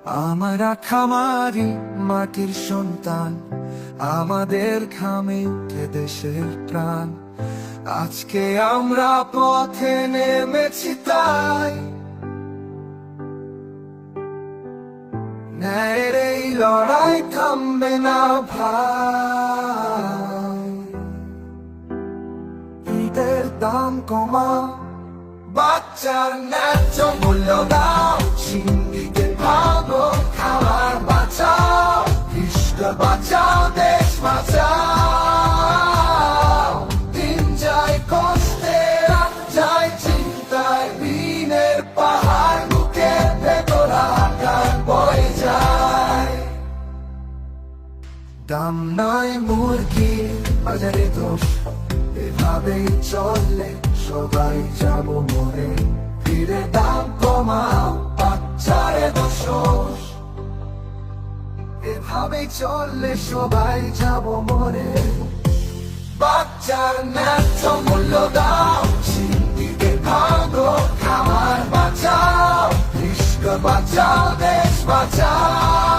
আমরা খামারি মাটির সন্তান, আমাদের ঘামে উঠে দেশের প্রাণ। আজকে আমরা পথে নেমেছি তাই, ন্যায়ের এই লড়াই থামবে না ভাই। ঈদের দাম কমা, বাচ্চার ন্যায্য মূল্য দাও, সিন্ডিকেট ভাঙো, খাবার বাঁচাও, কৃষ্ণ বাঁচাও, দেশ বাঁচাও। দিন যায় কষ্টে, রাত যায় চিন্তায়, ঋণের পাহাড় বুকে ভেতর আকার বয়ে যায়। দাম নয় মুরগির বাজারে দোষ, এভাবেই চললে সবাই যাব মরে। ফিরে দাম কমাও, বাচ্চারে দোষ, এভাবেই চললে সবাই যাব মরে। বাচ্চার ন্যায্য মূল্য দাও, সিন্ডিকেট ভাঙো, খামার বাঁচাও, কৃষক বাঁচাও, দেশ বাঁচাও।